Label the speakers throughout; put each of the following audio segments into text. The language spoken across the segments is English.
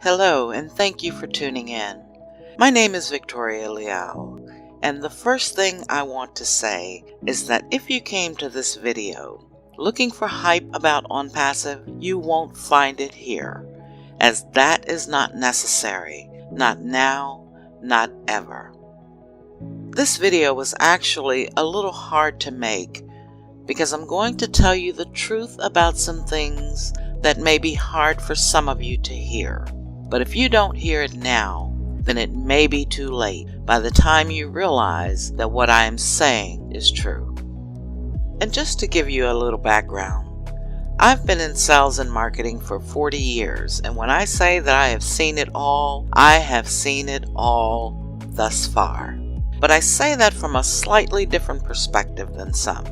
Speaker 1: Hello, and thank you for tuning in. My name is Victoria Liao, and the first thing I want to say is that if you came to this video looking for hype about Onpassive, you won't find it here, as that is not necessary, not now, not ever. This video was actually a little hard to make because I'm going to tell you the truth about some things that may be hard for some of you to hear. But if you don't hear it now, then it may be too late by the time you realize that what I am saying is true. And just to give you a little background, I've been in sales and marketing for 40 years, and when I say that I have seen it all, I have seen it all thus far. But I say that from a slightly different perspective than some.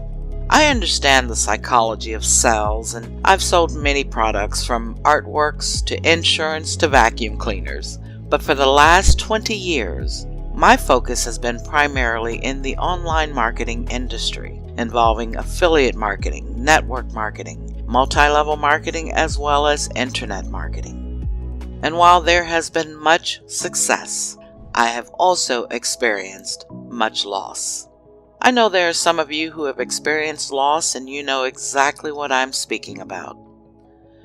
Speaker 1: I understand the psychology of sales, and I've sold many products from artworks to insurance to vacuum cleaners. But for the last 20 years, my focus has been primarily in the online marketing industry, involving affiliate marketing, network marketing, multi-level marketing, as well as internet marketing. And while there has been much success, I have also experienced much loss. I know there are some of you who have experienced loss, and you know exactly what I'm speaking about.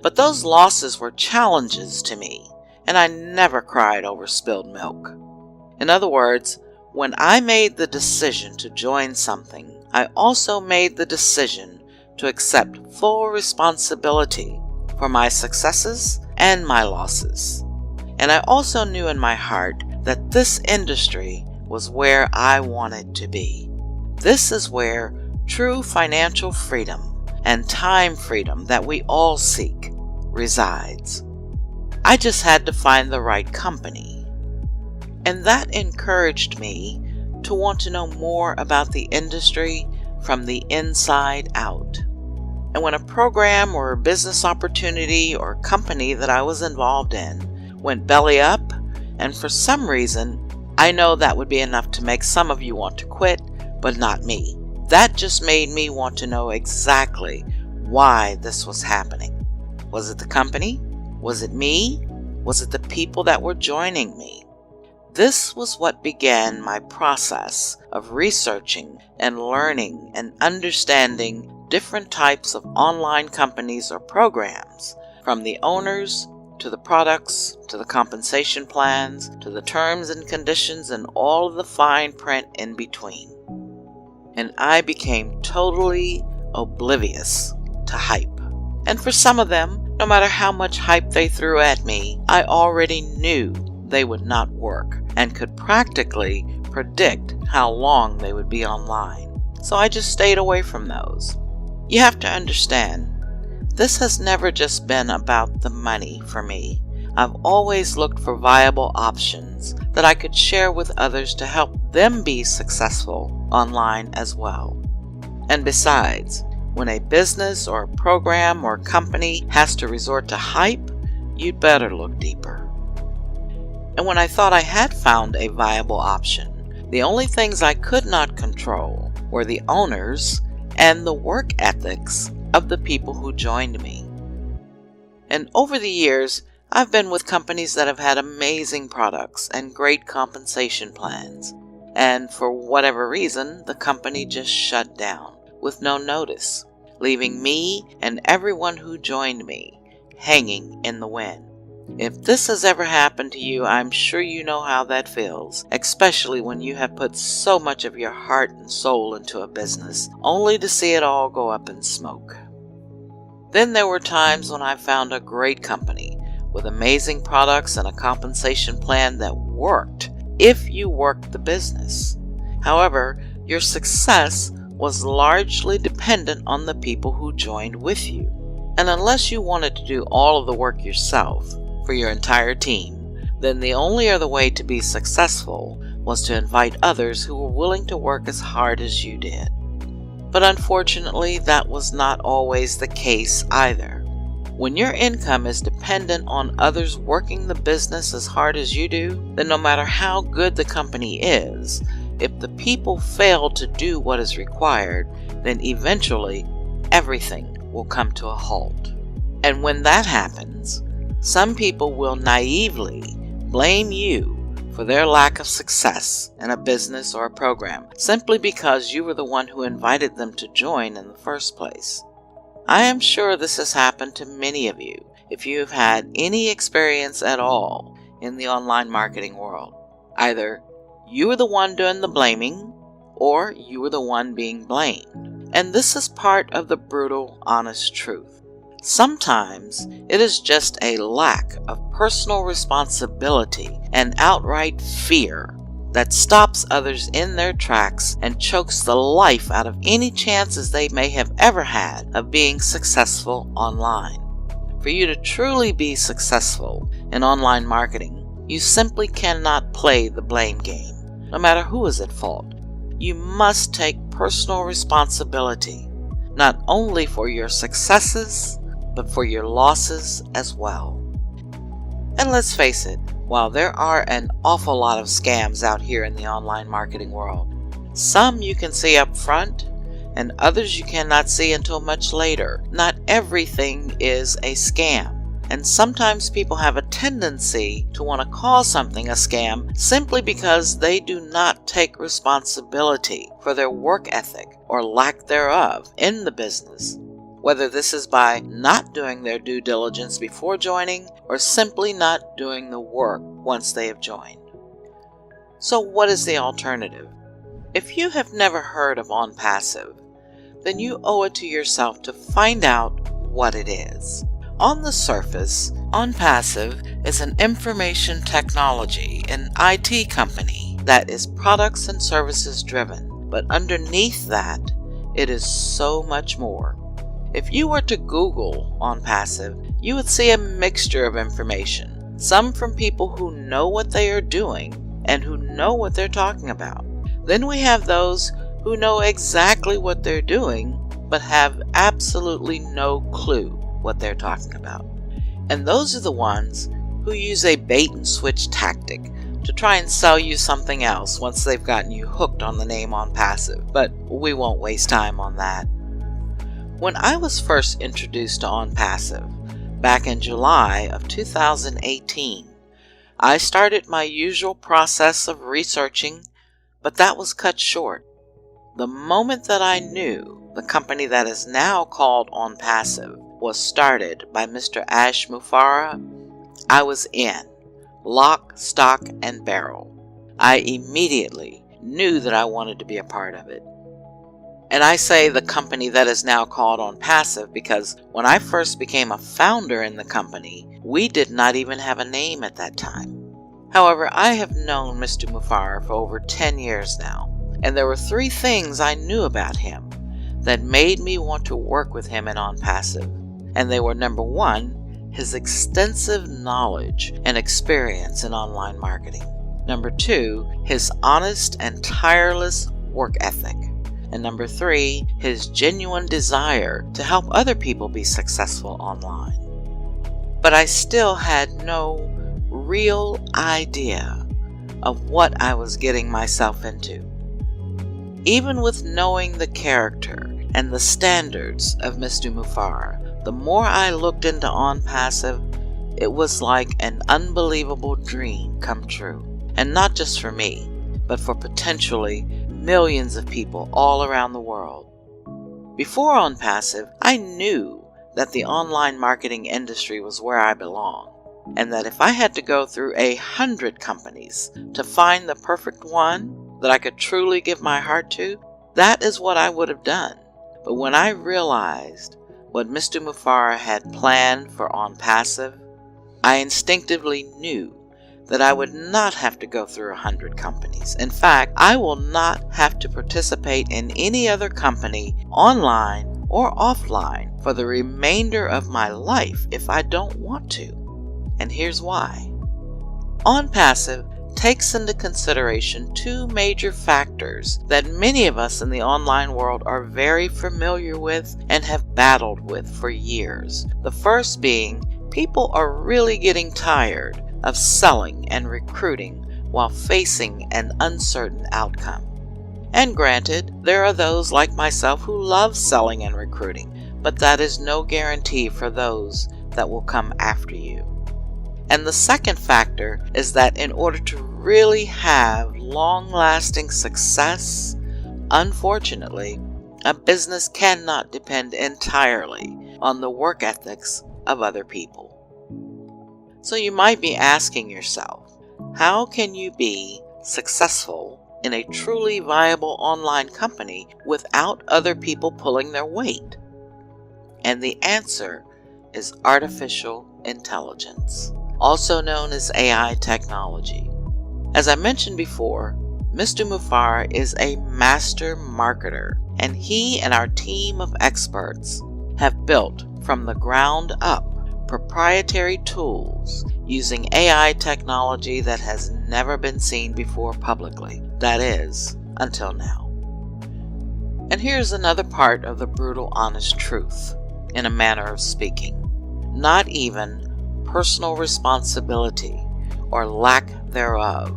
Speaker 1: But those losses were challenges to me, and I never cried over spilled milk. In other words, when I made the decision to join something, I also made the decision to accept full responsibility for my successes and my losses. And I also knew in my heart that this industry was where I wanted to be. This is where true financial freedom and time freedom that we all seek resides. I just had to find the right company. And that encouraged me to want to know more about the industry from the inside out. And when a program or a business opportunity or company that I was involved in went belly up, and for some reason, I know that would be enough to make some of you want to quit, but not me. That just made me want to know exactly why this was happening. Was it the company? Was it me? Was it the people that were joining me? This was what began my process of researching and learning and understanding different types of online companies or programs, from the owners to the products, to the compensation plans, to the terms and conditions, and all of the fine print in between. And I became totally oblivious to hype. And for some of them, no matter how much hype they threw at me, I already knew they would not work and could practically predict how long they would be online. So I just stayed away from those. You have to understand, this has never just been about the money for me. I've always looked for viable options that I could share with others to help them be successful online as well. And besides, when a business or a program or company has to resort to hype, you'd better look deeper. And when I thought I had found a viable option, the only things I could not control were the owners and the work ethics of the people who joined me. And over the years, I've been with companies that have had amazing products and great compensation plans, and for whatever reason, the company just shut down with no notice, leaving me and everyone who joined me hanging in the wind. If this has ever happened to you, I'm sure you know how that feels, especially when you have put so much of your heart and soul into a business, only to see it all go up in smoke. Then there were times when I found a great company with amazing products and a compensation plan that worked if you worked the business. However, your success was largely dependent on the people who joined with you. And unless you wanted to do all of the work yourself for your entire team, then the only other way to be successful was to invite others who were willing to work as hard as you did. But unfortunately, that was not always the case either. When your income is dependent on others working the business as hard as you do, then no matter how good the company is, if the people fail to do what is required, then eventually everything will come to a halt. And when that happens, Some people will naively blame you for their lack of success in a business or a program simply because you were the one who invited them to join in the first place. I am sure this has happened to many of you if you have had any experience at all in the online marketing world. Either you were the one doing the blaming or you were the one being blamed. And this is part of the brutal, honest truth. Sometimes it is just a lack of personal responsibility and outright fear that stops others in their tracks and chokes the life out of any chances they may have ever had of being successful online. For you to truly be successful in online marketing, you simply cannot play the blame game, no matter who is at fault. You must take personal responsibility, not only for your successes, but for your losses as well. And let's face it, while there are an awful lot of scams out here in the online marketing world, some you can see up front, and others you cannot see until much later. Not everything is a scam. And sometimes people have a tendency to want to call something a scam simply because they do not take responsibility for their work ethic or lack thereof in the business, whether this is by not doing their due diligence before joining or simply not doing the work once they have joined. So what is the alternative? If you have never heard of Onpassive, then you owe it to yourself to find out what it is. On the surface, Onpassive is an information technology and IT company that is products and services driven, but underneath that, it is so much more. If you were to Google Onpassive, you would see a mixture of information, some from people who know what they are doing and who know what they're talking about. Then we have those who know exactly what they're doing, but have absolutely no clue what they're talking about. And those are the ones who use a bait and switch tactic to try and sell you something else once they've gotten you hooked on the name Onpassive, but we won't waste time on that. When I was first introduced to Onpassive back in July of 2018, I started my usual process of researching, but that was cut short. The moment that I knew the company that is now called Onpassive was started by Mr. Ash Mufareh, I was in, lock, stock, and barrel. I immediately knew that I wanted to be a part of it. And I say the company that is now called Onpassive because when I first became a founder in the company, we did not even have a name at that time. However, I have known Mr. Mufareh for over 10 years now, and there were 3 things I knew about him that made me want to work with him in Onpassive. And they were: number 1, his extensive knowledge and experience in online marketing. Number 2, his honest and tireless work ethic. And number 3, his genuine desire to help other people be successful online. But I still had no real idea of what I was getting myself into. Even with knowing the character and the standards of Mr. Mufareh, the more I looked into Onpassive, it was like an unbelievable dream come true. And not just for me, but for potentially millions of people all around the world. Before Onpassive, I knew that the online marketing industry was where I belong, and that if I had to go through 100 companies to find the perfect one that I could truly give my heart to, that is what I would have done. But when I realized what Mr. Mufareh had planned for Onpassive, I instinctively knew that I would not have to go through 100 companies. In fact, I will not have to participate in any other company, online or offline, for the remainder of my life if I don't want to. And here's why. Onpassive takes into consideration 2 major factors that many of us in the online world are very familiar with and have battled with for years. The first being, people are really getting tired of selling and recruiting while facing an uncertain outcome. And granted, there are those like myself who love selling and recruiting, but that is no guarantee for those that will come after you. And the second factor is that in order to really have long-lasting success, unfortunately, a business cannot depend entirely on the work ethics of other people. So you might be asking yourself, how can you be successful in a truly viable online company without other people pulling their weight? And the answer is artificial intelligence, also known as AI technology. As I mentioned before, Mr. Mufara is a master marketer, and he and our team of experts have built from the ground up proprietary tools using AI technology that has never been seen before publicly. That is, until now. And here's another part of the brutal honest truth, in a manner of speaking. Not even personal responsibility or lack thereof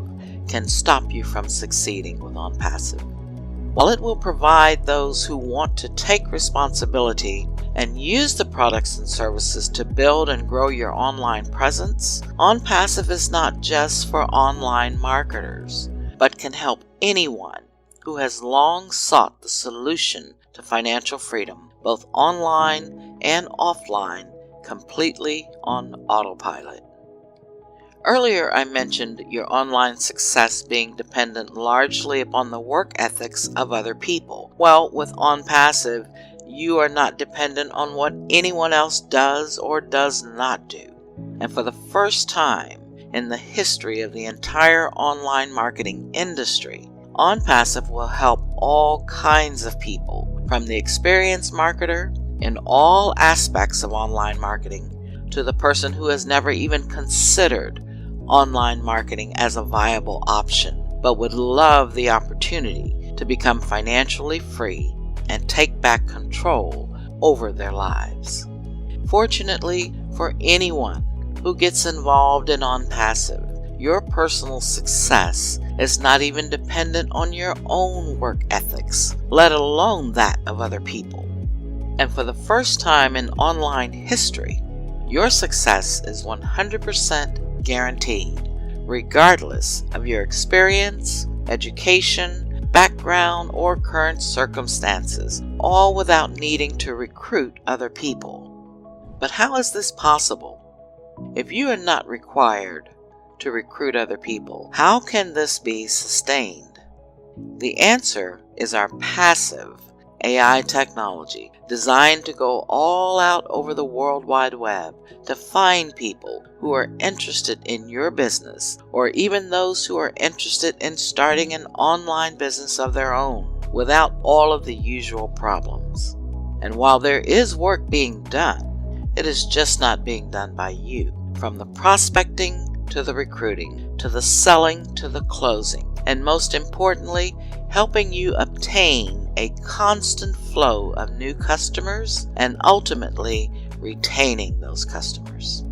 Speaker 1: can stop you from succeeding with Onpassive. While it will provide those who want to take responsibility and use the products and services to build and grow your online presence, Onpassive is not just for online marketers, but can help anyone who has long sought the solution to financial freedom, both online and offline, completely on autopilot. Earlier I mentioned your online success being dependent largely upon the work ethics of other people. Well, with Onpassive, you are not dependent on what anyone else does or does not do. And for the first time in the history of the entire online marketing industry, Onpassive will help all kinds of people, from the experienced marketer in all aspects of online marketing to the person who has never even considered online marketing as a viable option, but would love the opportunity to become financially free and take back control over their lives. Fortunately, for anyone who gets involved in Onpassive, your personal success is not even dependent on your own work ethics, let alone that of other people. And for the first time in online history, your success is 100% guaranteed, regardless of your experience, education, background, or current circumstances, all without needing to recruit other people. But how is this possible? If you are not required to recruit other people, how can this be sustained? The answer is our passive AI technology, designed to go all out over the World Wide Web to find people who are interested in your business, or even those who are interested in starting an online business of their own, without all of the usual problems. And while there is work being done, it is just not being done by you. From the prospecting to the recruiting, to the selling, to the closing, and most importantly, helping you obtain a constant flow of new customers and ultimately retaining those customers.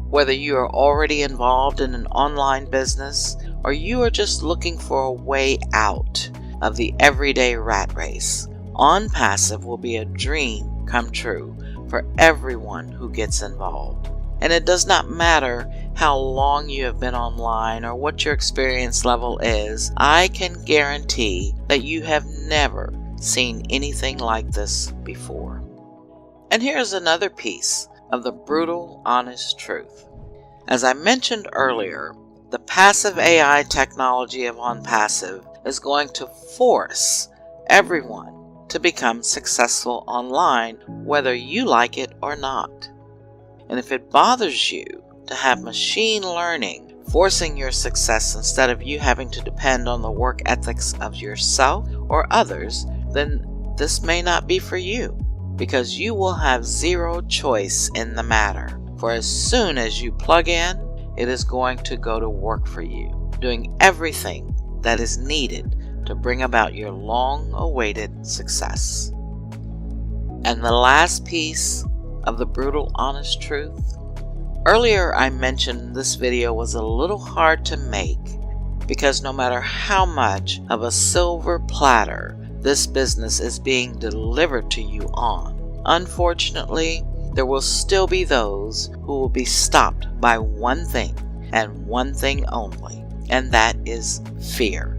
Speaker 1: Whether you are already involved in an online business or you are just looking for a way out of the everyday rat race, Onpassive will be a dream come true for everyone who gets involved. And it does not matter how long you have been online or what your experience level is, I can guarantee that you have never seen anything like this before. And here's another piece of the brutal, honest truth. As I mentioned earlier, the passive AI technology of Onpassive is going to force everyone to become successful online, whether you like it or not. And if it bothers you to have machine learning forcing your success instead of you having to depend on the work ethics of yourself or others, then this may not be for you, because you will have zero choice in the matter. For as soon as you plug in, it is going to go to work for you, doing everything that is needed to bring about your long-awaited success. And the last piece of the brutal honest truth. Earlier I mentioned this video was a little hard to make because no matter how much of a silver platter this business is being delivered to you on, unfortunately, there will still be those who will be stopped by one thing and one thing only, and that is fear.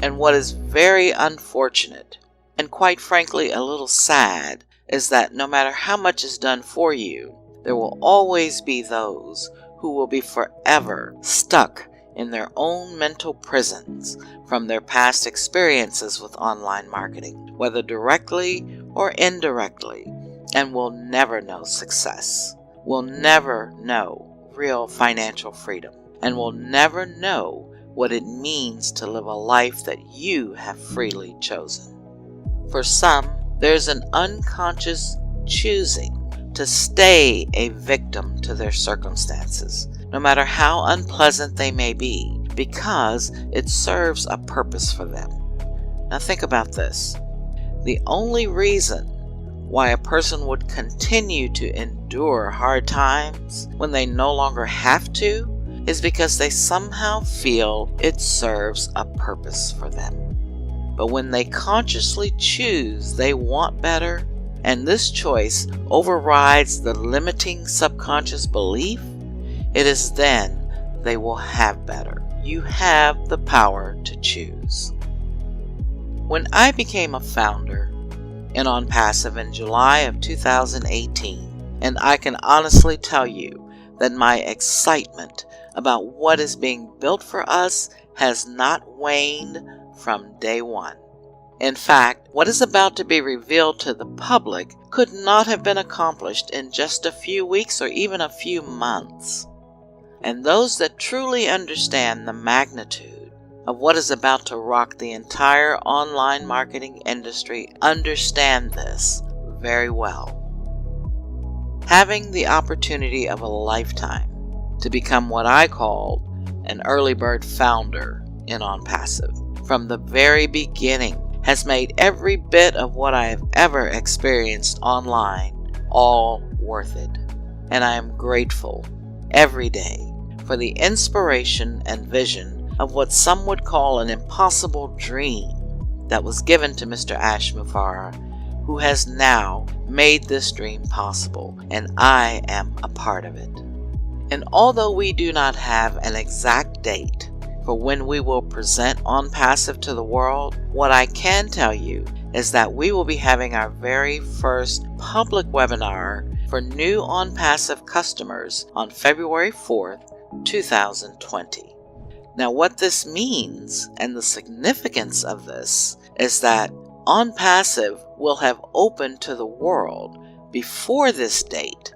Speaker 1: And what is very unfortunate, and quite frankly a little sad, is that no matter how much is done for you, there will always be those who will be forever stuck in their own mental prisons from their past experiences with online marketing, whether directly or indirectly, and will never know success, will never know real financial freedom, and will never know what it means to live a life that you have freely chosen. For some, there's an unconscious choosing to stay a victim to their circumstances, no matter how unpleasant they may be, because it serves a purpose for them. Now think about this. The only reason why a person would continue to endure hard times when they no longer have to is because they somehow feel it serves a purpose for them. But when they consciously choose they want better, and this choice overrides the limiting subconscious belief, it is then they will have better. You have the power to choose. When I became a founder in Onpassive in July of 2018, and I can honestly tell you that my excitement about what is being built for us has not waned from day one. In fact, what is about to be revealed to the public could not have been accomplished in just a few weeks or even a few months. And those that truly understand the magnitude of what is about to rock the entire online marketing industry understand this very well. Having the opportunity of a lifetime to become what I called an early bird founder in Onpassive from the very beginning has made every bit of what I have ever experienced online all worth it. And I am grateful every day for the inspiration and vision of what some would call an impossible dream that was given to Mr. Ash Mufareh, who has now made this dream possible, and I am a part of it. And although we do not have an exact date for when we will present Onpassive to the world, what I can tell you is that we will be having our very first public webinar for new Onpassive customers on February 4th, 2020. Now what this means, and the significance of this, is that Onpassive will have opened to the world before this date.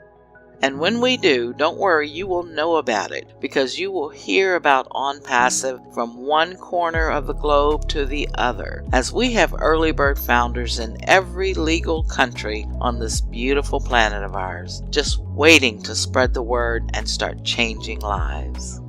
Speaker 1: And when we do, don't worry, you will know about it, because you will hear about Onpassive from one corner of the globe to the other, as we have early bird founders in every legal country on this beautiful planet of ours, just waiting to spread the word and start changing lives.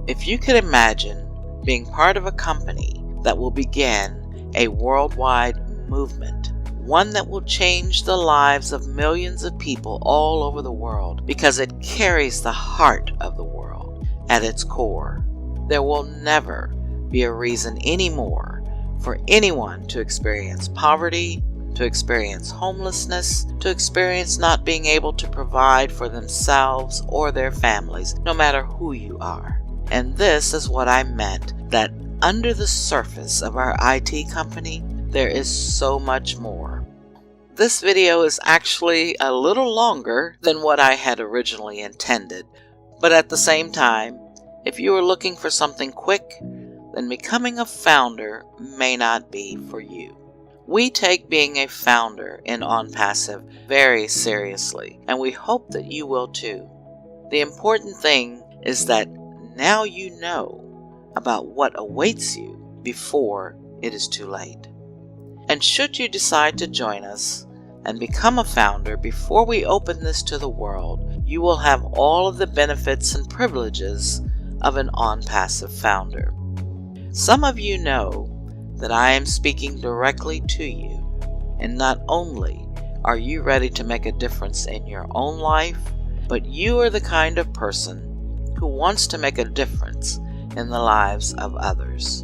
Speaker 1: If you could imagine being part of a company that will begin a worldwide movement, one that will change the lives of millions of people all over the world, because it carries the heart of the world at its core. There will never be a reason anymore for anyone to experience poverty, to experience homelessness, to experience not being able to provide for themselves or their families, no matter who you are. And this is what I meant, that under the surface of our IT company, there is so much more. This video is actually a little longer than what I had originally intended, but at the same time, if you are looking for something quick, then becoming a founder may not be for you. We take being a founder in Onpassive very seriously, and we hope that you will too. The important thing is that now you know about what awaits you before it is too late. And should you decide to join us and become a founder before we open this to the world, you will have all of the benefits and privileges of an Onpassive founder. Some of you know that I am speaking directly to you, and not only are you ready to make a difference in your own life, but you are the kind of person who wants to make a difference in the lives of others.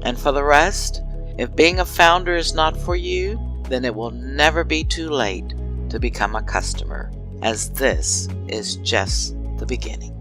Speaker 1: And for the rest, if being a founder is not for you, then it will never be too late to become a customer, as this is just the beginning.